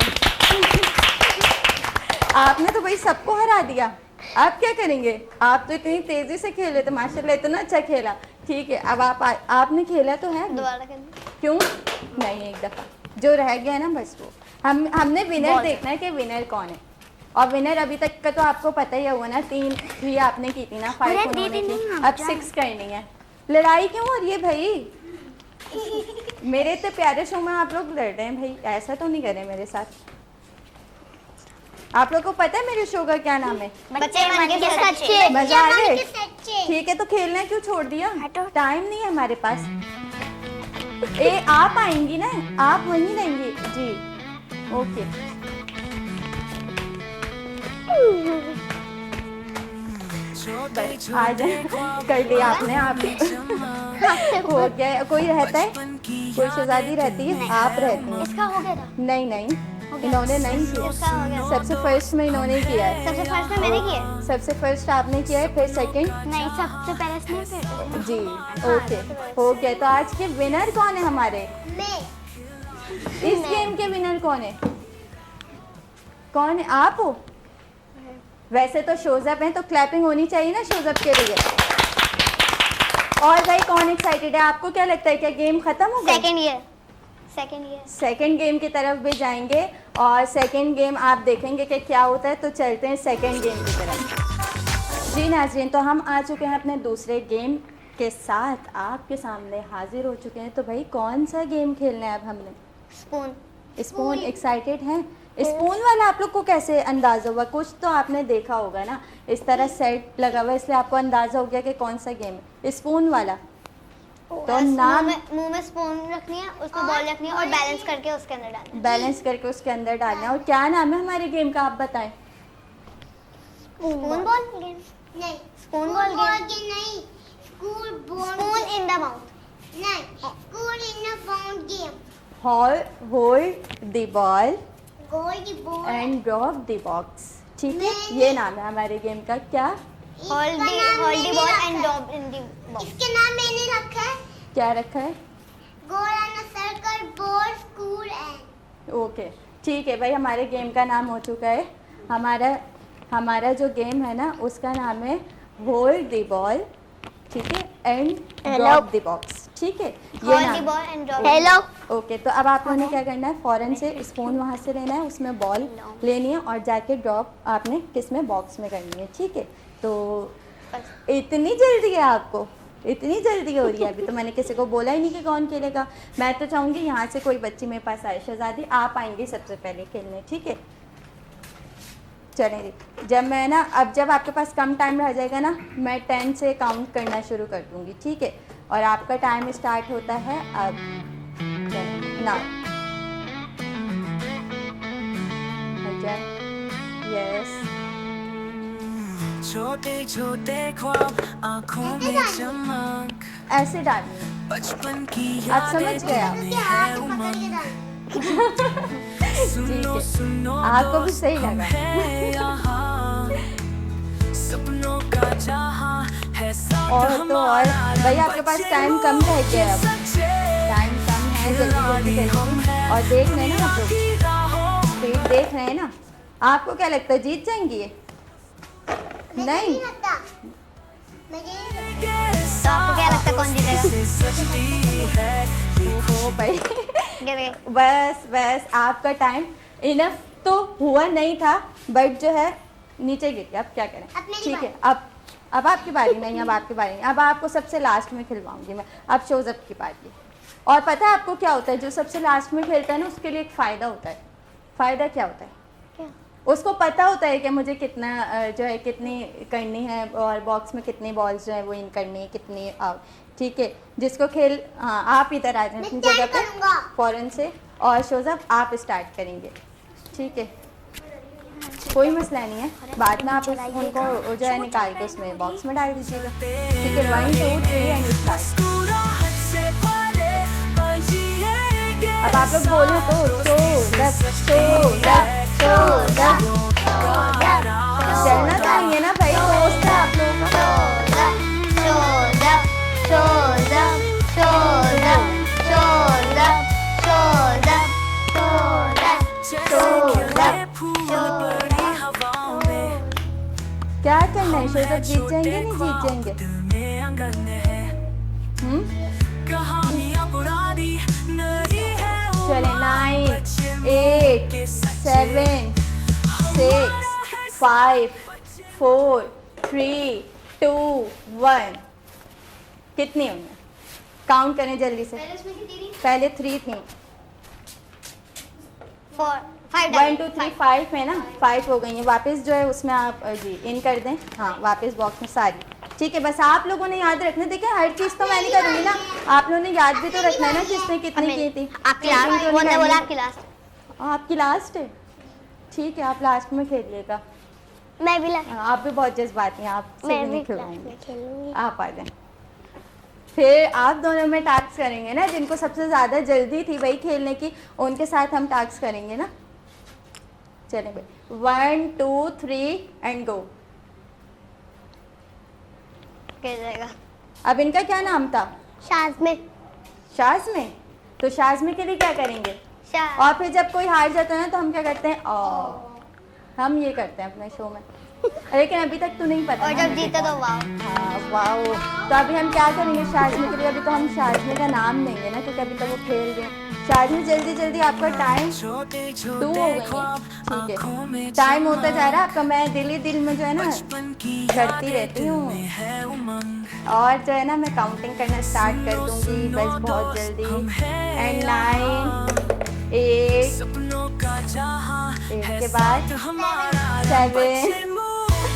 आपने तो भाई सबको हरा दिया। आप क्या करेंगे? आप तो इतनी तेजी से खेले थे, माशाल्लाह इतना अच्छा खेला। ठीक है, अब आपने खेला तो है, दोबारा करना। क्यों नहीं? एक दफ़ा जो रह गया ना बस वो हमने विनर देखना है कि विनर कौन है। और विनर अभी तक का तो आपको पता ही हुआ ना, 3 आपने की थी ना, 5 उन्होंने की, अब 6 करनी है। लड़ाई क्यों हो रही है भाई? मेरे इतने प्यारे शो में आप लोग लड़ रहे हैं भाई, ऐसा तो नहीं करें मेरे साथ। आप लोग को पता है मेरे शो का क्या नाम है? बच्चे मन के सच्चे। मजा आ गए? ठीक है, तो खेलना क्यों छोड़ दिया? टाइम नहीं है हमारे पास। आप आएंगी ना, आप वहीं रहेंगी जी। ओके, बस आ जाए। कर लिया आपने, आप हो गया। कोई रहता है? कोई शहजादी रहती है? आप रहती हैं? इसका हो गया था। नहीं नहीं, इन्होंने नहीं किया। इसका हो गया। सबसे फर्स्ट में इन्होंने किया है, सबसे फर्स्ट में मैंने किया। सबसे फर्स्ट आपने किया है, फिर सेकंड नहीं, सबसे पहले इसने फिर जी। ओके, हो गया। तो आज के विनर कौन है हमारे? मैं। इस गेम के विनर कौन है? कौन है? आप हो? वैसे तो शोजअप है, तो क्लैपिंग होनी चाहिए ना शोजअप के लिए। और भाई कौन एक्साइटेड है? आपको क्या लगता है, क्या गेम खत्म हो गया? Second year. सेकंड गेम की तरफ भी जाएंगे और सेकंड गेम आप देखेंगे कि क्या होता है। तो चलते हैं सेकंड गेम की तरफ। जी नाज़रीन, तो हम आ चुके हैं अपने दूसरे गेम के साथ, आपके सामने हाजिर हो चुके हैं। तो भाई कौन सा गेम खेलना है अब हमने? स्पून। एक्साइटेड हैं? स्पून वाला आप लोग को कैसे अंदाज़ा हुआ? कुछ तो आपने देखा होगा ना, इस तरह सेट लगा हुआ, इसलिए आपको अंदाज़ा हो गया कि कौन सा गेम है स्पून वाला। तो नाम, मुंह में स्पून रखनी है, उसमें बॉल रखनी है और बैलेंस करके उसके अंदर डालना है। बैलेंस करके उसके अंदर डालना है। और क्या नाम है हमारे गेम का, आप बताएं। स्पून बॉल गेम नहीं, स्पून बॉल गेम नहीं, स्पून इन द माउथ नहीं, spoon in the mouth game. Hold the ball hold the ball and drop the box. ठीक है, ये नाम है हमारे गेम का। क्या? Hold the ball and drop in the box. इसके नाम मैंने रखा है। क्या रखा है? Goal and circle ball school and. Okay, ठीक है भाई, हमारे गेम का नाम हो चुका है। हमारा जो गेम है ना, उसका नाम है होल्ड द बॉल, ठीक है, एंड ड्रॉप द बॉक्स। ठीक है, ये नाम। हेलो। ओके, तो अब आप लोगों ने क्या करना है, फ़ौरन से स्पून वहाँ से लेना है, उसमें बॉल लेनी है और जाके ड्रॉप आपने किस में, बॉक्स में करनी है। ठीक है, तो इतनी जल्दी है आपको? इतनी जल्दी हो रही है? अभी तो मैंने किसी को बोला ही नहीं कि कौन खेलेगा। मैं तो चाहूँगी यहाँ से कोई बच्ची मेरे पास आए। शहजादी, आप आएंगी सबसे पहले खेलने, ठीक है? चलें, जब मैं ना, अब जब आपके पास कम टाइम रह जाएगा ना, मैं 10 से काउंट करना शुरू कर दूँगी, ठीक है? और आपका टाइम स्टार्ट होता है अब। नाउ। यस। छोटे छोटे ख्वाब आंखों में चमक, ऐसे डालनी है। बचपन की आप समझ गए आप? यादें है उमंग। सुनो सुनो आपको भी सही हम लगा। हैं यहाँ, सपनों का जहाँ है साथ और तो और हमारा, भाई आपके पास बच्चे टाइम कम रह गया है अब। सच्चे टाइम कम है, जल्दी जल्दी करिए। और देख रहे हैं ना आप लोग, की राहों स्पीड देख रहे हैं ना? आपको क्या लगता है जीत जाएंगी ये? नहीं। आपको क्या लगता है कौन जीतेगा? से सजती है ओ भाई गिर गए। बस आपका टाइम इनफ तो हुआ नहीं था, बट जो है नीचे गिर गया। अब क्या करें? ठीक है, अब आपकी बारी नहीं, अब आपकी बारी नहीं, अब आपको सबसे लास्ट में खिलवाऊंगी मैं। अब शोजअप की बारी। और पता है आपको क्या होता है, जो सबसे लास्ट में खेलता है ना, उसके लिए एक फ़ायदा होता है। फ़ायदा क्या होता है? उसको पता होता है कि मुझे कितना जो है कितनी करनी है, और बॉक्स में कितनी बॉल्स जो है वो इन करनी है, कितनी आउट। ठीक है, जिसको खेल, हाँ आप इधर आ जाए अपनी जगह पे फ़ौरन से। और शोजअप आप स्टार्ट करेंगे, ठीक है? कोई मसला नहीं है, बाद में आप उनको जो है निकाल के उसमें बॉक्स में डाल दीजिएगा। ठीक है, 1 2 3 एंड स्टार्ट। अब आप लोग बोलो तो चलना चाहिए ना भाई, दोस्त है आप लोगों का। क्या करना है शोजअप, जीत जाएंगे नहीं जीत जाएंगे? चले 9 8 7 6 5 4 3 2 1। कितनी होंगे? काउंट करें जल्दी से। पहले 3 थी। 1 2 3 5 है ना, 5 हो गई हैं। वापस जो है उसमें आप जी इन कर दें। हाँ, वापस बॉक्स में सारी। ठीक है, बस आप लोगों ने याद रखना। देखिए, हर चीज़ तो मैं नहीं करूँगी ना, आप लोगों ने याद भी तो रखना है ना किसने कितनी की थी। आपकी लास्ट है? ठीक है, आप लास्ट में खेलिएगा। मैं भी आप भी बहुत जज्बाती हैं, आप से भी मैं नहीं भी खिलवाएंगे। खेलूंगी। आप आ जाएं। फिर आप दोनों में टास्क करेंगे ना, जिनको सबसे ज़्यादा जल्दी थी भाई खेलने की, उनके साथ हम टास्क करेंगे ना। चले भाई 1 2 3 एंड गो। क्या जाएगा? अब इनका क्या नाम था? शाज़मे। शाज़मे। तो शाज़मे के लिए क्या करेंगे? और फिर जब कोई हार जाता है ना तो हम क्या करते हैं? हम ये करते हैं अपने शो में। लेकिन अभी तक तो नहीं पता और ना जब मुझे जीता क्या। तो वाह। हाँ वाओ। तो अभी हम क्या करेंगे शाज़मे के लिए? अभी तो हम शाज़मे का नाम देंगे ना क्योंकि अभी तो वो खेल रहे हैं। शाज़मे जल्दी जल्दी आपका टाइम 2 हो गई है। ठीक है, टाइम होता जा रहा है आपका। मैं दिल ही दिल में जो है ना करती रहती हूँ और जो है ना मैं काउंटिंग करना स्टार्ट कर दूंगी बस बहुत जल्दी। एंड 9 8 के बाद 7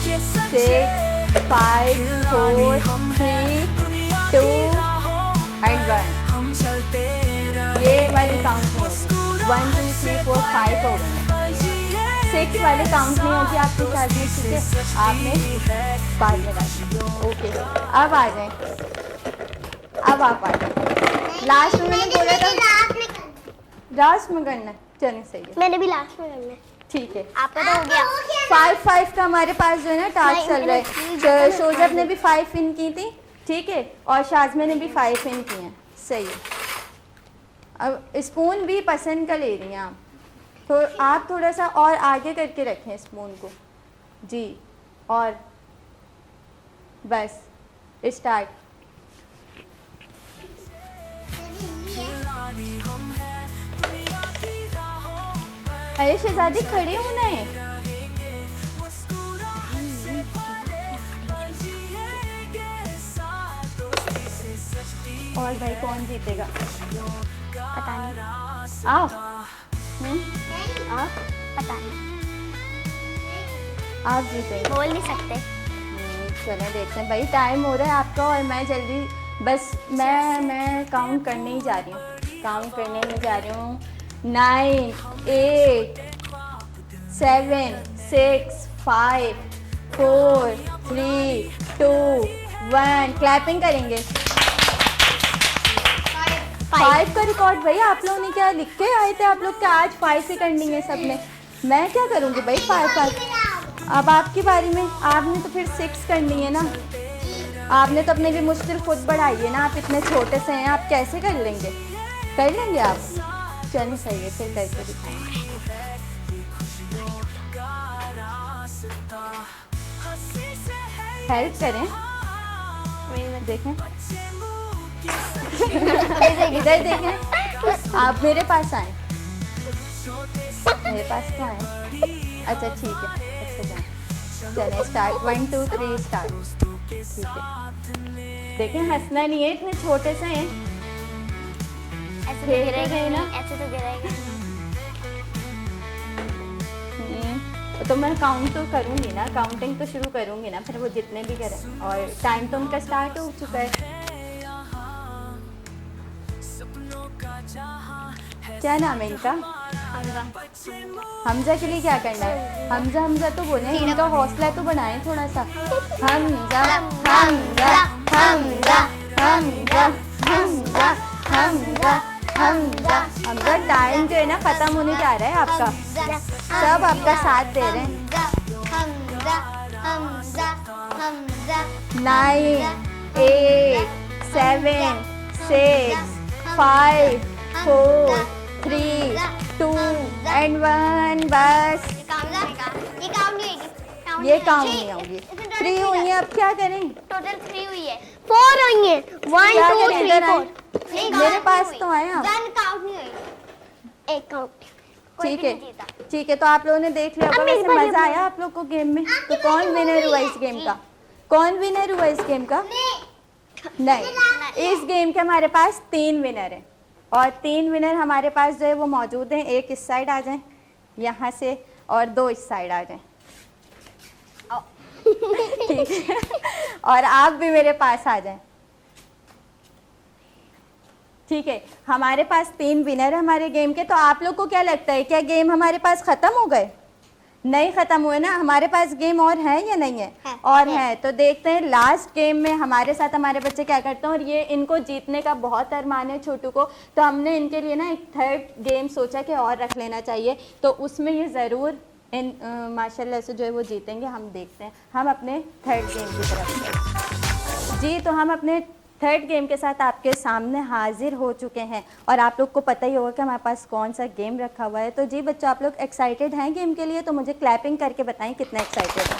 6 5 4 3 2 एंड 1। ये वाली काउंट नहीं होगी। 1 2 3 4 5 हो गए। 6 वाले काउंट नहीं होगी आपके साथ में। ठीक है, आपने बाद में डाल। ओके, अब आ जाए। अब आप आ जाए। लास्ट में मैंने बोला था लास्ट में करना है। चलिए सही है, मैंने भी लास्ट में करना है। ठीक है। आपका तो हो गया। 5 का हमारे पास जो है ना टास्क चल रहा है। शोजब ने भी 5 इन की थी, ठीक है, और शाज़मे ने भी 5 इन की हैं। सही है। अब स्पून भी पसंद का ले रही हैं आप, तो आप थोड़ा सा और आगे करके रखें स्पून को जी। और बस स्टार्ट। अरे शहजादी खड़े होना है। और भाई कौन जीतेगा? पता नहीं। आओ। आप पता नहीं। आप जीतेंगे। बोल नहीं सकते। चलो देखते हैं भाई। टाइम हो रहा है आपका और मैं जल्दी बस मैं काउंट करने ही जा रही हूँ। काउंट करने में जा रही हूँ। 9 8 7 6 5 4 3 2 1। क्लैपिंग करेंगे। 5 का रिकॉर्ड भाई आप लोगों ने क्या लिख के आए थे? आप लोग क्या आज 5 ही करनी है सबने? मैं क्या करूँगी भाई 5। अब आपकी बारी में। आपने तो फिर 6 करनी है ना। आपने तो अपने लिए मुश्किल खुद बढ़ाई है ना। आप इतने छोटे से हैं, आप कैसे कर लेंगे? कर लेंगे आप? चलिए सही है, फिर करके दिखाएंगे। हेल्प करें, देखें इधर देखें। आप मेरे पास आए। मेरे पास तो आए। अच्छा ठीक है, अच्छा जाए। चलें स्टार्ट। 1 2 3 स्टार्ट। ठीक है, देखें हंसना नहीं है, इतने छोटे से हैं। ऐसे तो खेलते गिरेगा गए ना। नहीं, ऐसे तो गिरेगा नहीं। तो मैं काउंट तो करूँगी ना, काउंटिंग तो शुरू करूँगी ना, फिर वो जितने भी करें। और टाइम तो उनका स्टार्ट हो चुका है। क्या नाम है इनका? हमजा के लिए क्या करना है? हमजा हमजा तो बोले, इनका हौसला तो बढ़ाएं थोड़ा सा। हमजा हमजा हमजा हमजा हमजा हमजा हमजा हमजा। टाइम जो है ना खत्म होने जा रहा है आपका। सब आपका साथ दे रहे हैं। 9 8 7 6 5 4 3 2 एंड 1। बस ये काउंट नहीं होगी। 3 हुई है, अब क्या करें? टोटल 3 हुई है। 4 हुई है। 1 क्या 2 करें? 3 इधर आए। 4। मेरे पास तो आए आप। 1 काउंट नहीं हुई। एक काउंट। ठीक है ठीक है, तो आप लोगों ने देख लिया होगा। वैसे मजा आया आप लोग को गेम में? तो कौन विनर हुआ इस गेम का? कौन विनर हुआ इस गेम का? नहीं, इस गेम के हमारे पास 3 विनर हैं और 3 विनर हमारे पास जो है वो मौजूद हैं। एक इस साइड आ जाएं यहाँ से और 2 इस साइड आ जाएं। ठीक है, और आप भी मेरे पास आ जाएं। ठीक है, हमारे पास 3 विनर है हमारे गेम के। तो आप लोग को क्या लगता है, क्या गेम हमारे पास ख़त्म हो गए? नहीं ख़त्म हुए ना, हमारे पास गेम और है या नहीं है? और है। तो देखते हैं लास्ट गेम में हमारे साथ हमारे बच्चे क्या करते हैं। और ये इनको जीतने का बहुत अरमान है छोटू को, तो हमने इनके लिए ना एक 3rd गेम सोचा कि और रख लेना चाहिए। तो उसमें ये ज़रूर माशाल्लाह से जो है वो जीतेंगे। हम देखते हैं। हम अपने थर्ड गेम की तरफ चलते जी। तो हम अपने थर्ड गेम के साथ आपके सामने हाजिर हो चुके हैं और आप लोग को पता ही होगा कि हमारे पास कौन सा गेम रखा हुआ है। तो जी बच्चों, आप लोग एक्साइटेड हैं गेम के लिए? तो मुझे क्लैपिंग करके बताएं कितना एक्साइटेड है।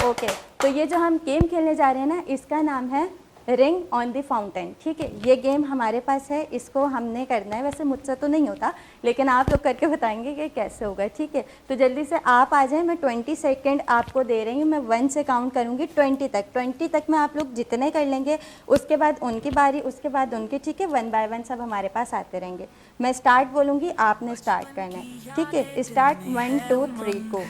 ओके, तो ये जो हम गेम खेलने जा रहे हैं ना, इसका नाम है रिंग ऑन द फाउंटेन। ठीक है, ये गेम हमारे पास है, इसको हमने करना है। वैसे मुझसे तो नहीं होता, लेकिन आप लोग करके बताएंगे कि कैसे होगा। ठीक है, तो जल्दी से आप आ जाएं। मैं 20 सेकंड आपको दे रही हूँ। मैं 1 से काउंट करूँगी 20 तक। 20 तक में आप लोग जितने कर लेंगे, उसके बाद उनकी बारी, उसके बाद उनकी। ठीक है, 1 बाय 1 सब हमारे पास आते रहेंगे। मैं स्टार्ट बोलूँगी, आपने स्टार्ट करना है। ठीक है, स्टार्ट 1 2 3 को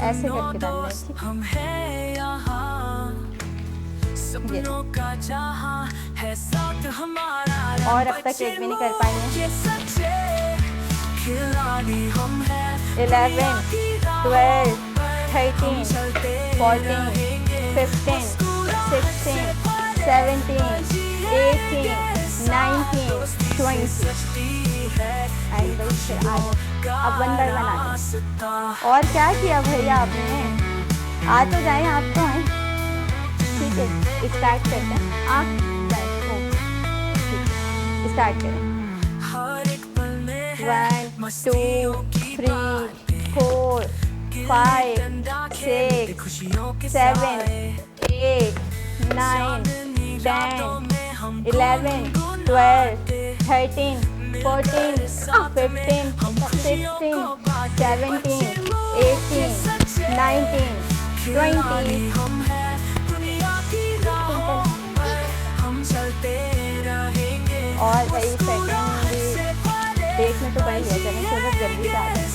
ऐसे करके डालना है। ठीक हम हैं यहाँ, सपनों का जहां है साथ हमारा। और अब तक एक भी नहीं कर पाए हैं। ये सच्चे खिलाड़ी हम हैं। 11 12 13 14 15 16 17 18 19 20 एंड अब 1 बाय 1 आ जाए। और क्या किया भैया आपने? आ तो जाए, आप तो हैं। ठीक है, स्टार्ट करते हैं। आप स्टार्ट करें। 1 2 3 4 5 6 7 8 9 10 11 12 13 14 15 16 17 18 19 20 और वही सेकंड देखने तो पड़ गया। चलें चलो जल्दी आ रहे।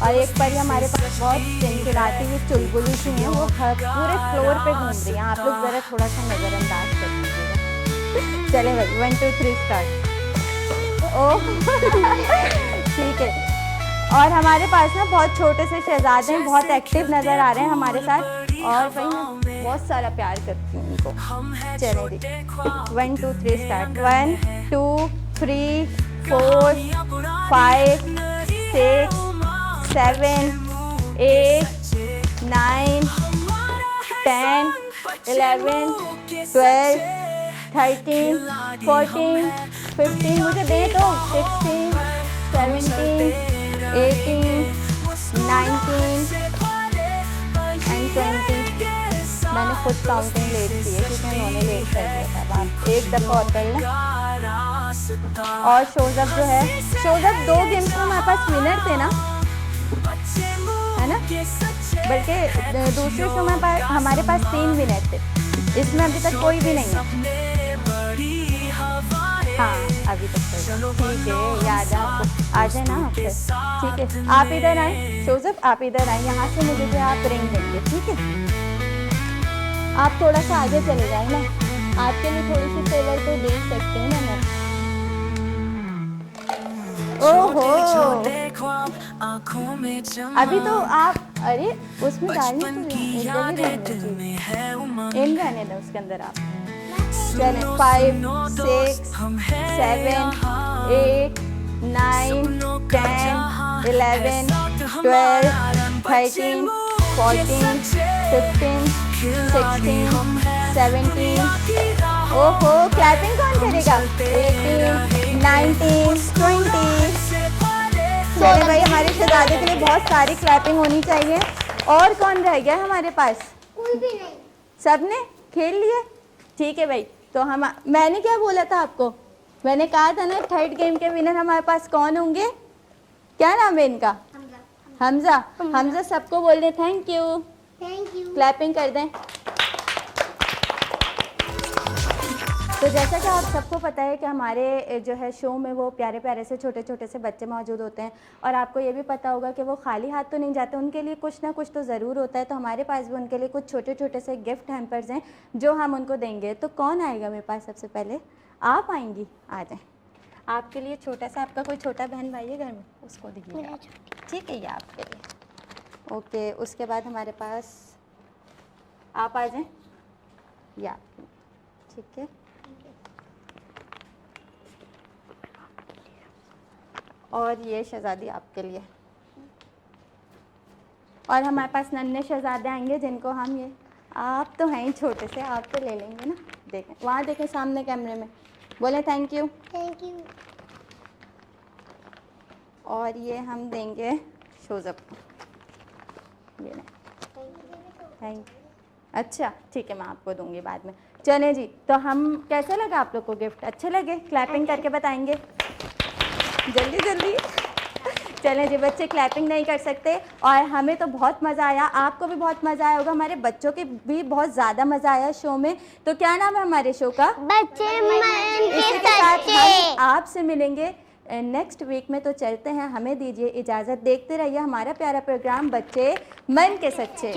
और एक पर हमारे पास बहुत चिलचिलाती हुई चुलबुली सी हैं, वो पूरे फ्लोर पे घूम रही हैं। आप लोग ज़रा थोड़ा सा नज़रअंदाज कर दीजिएगा। चलें भाई 1 2 3 स्टार्ट। ओह ठीक है। और हमारे पास ना बहुत छोटे से शहजादे हैं, बहुत एक्टिव नज़र आ रहे हैं हमारे साथ। और भाई मैं बहुत सारा प्यार करती हूँ उनको। चलें जी 1 2 3 स्टार्ट। 1 2 3 4 5 6 7 8 9 10 11 12 13 14 15 मुझे दे दो 16 17 18 19 एंड 20। मैंने खुद काउंटिंग लेट की है क्योंकि उन्होंने लेट कर दिया था। आप एक दफ़ा और कर लें। और शोजअप जो है, शोजअप 2 गेम्स में हमारे पास विनर थे ना, है ना? बल्कि दूसरे शो में हमारे पास 3 विनर थे, इसमें अभी तक कोई भी नहीं है। हाँ अभी तक ठीक है, याद है आपको। आ जाए ना आप फिर। ठीक है, आप इधर आए शोजअप, आप इधर आए। यहाँ से मुझे जो आप रिंग देंगे। ठीक है, आप थोड़ा सा आगे चले जाए ना, आपके लिए थोड़ी सी फेवर तो दे सकते हैं ना मैं। ओहो अभी तो आप, अरे उसमें डालने तो इन रहने दो उसके अंदर। आप चलें 5 6 7 8 9 10 11 12 13 14 15 16 17। ओहो क्लैपिंग कौन करेगा? 18 19 20। चले भाई, हमारे शहजादे के लिए बहुत सारी क्लैपिंग होनी चाहिए। और कौन रह गया हमारे पास? कोई भी नहीं। सबने खेल लिया? ठीक है भाई, तो हम, मैंने क्या बोला था आपको? मैंने कहा था ना थर्ड गेम के विनर हमारे पास कौन होंगे? क्या नाम है इनका? हमजा। हमजा सबको बोल रहे thank you. Thank you. Clapping कर दें। तो जैसा कि आप सबको पता है कि हमारे जो है शो में वो प्यारे प्यारे से छोटे छोटे से बच्चे मौजूद होते हैं, और आपको ये भी पता होगा कि वो खाली हाथ तो नहीं जाते, उनके लिए कुछ ना कुछ तो ज़रूर होता है। तो हमारे पास भी उनके लिए कुछ छोटे छोटे से गिफ्ट हैम्पर्स हैं जो हम उनको देंगे। तो कौन आएगा मेरे पास सबसे पहले? आप आएंगी? आ जाएं। आपके लिए छोटा सा, आपका कोई छोटा बहन भाई है घर में, उसको दीजिए। ठीक है, ये आपके लिए। ओके, उसके बाद हमारे पास आप आ जाएं। या ठीक है, और ये शहजादी आपके लिए। और हमारे पास नन्हे शहजादे आएंगे जिनको हम ये, आप तो हैं ही छोटे से, आप तो ले लेंगे ना। देखें वहाँ, देखें सामने कैमरे में, बोले थैंक यू। Thank you. और ये हम देंगे शोज़ब को, ये नहीं, थैंक। अच्छा ठीक है, मैं आपको दूंगी बाद में। चले जी, तो हम कैसे लगा आप लोग को गिफ्ट? अच्छे लगे? क्लैपिंग करके बताएंगे जल्दी जल्दी। चलें जी, बच्चे क्लैपिंग नहीं कर सकते और हमें तो बहुत मज़ा आया, आपको भी बहुत मज़ा आया होगा, हमारे बच्चों के भी बहुत ज़्यादा मज़ा आया शो में। तो क्या नाम है हमारे शो का? बच्चे मन इसी के साथ हम आपसे मिलेंगे नेक्स्ट वीक में। तो चलते हैं, हमें दीजिए इजाज़त। देखते रहिए हमारा प्यारा प्रोग्राम बच्चे मन के सच्चे।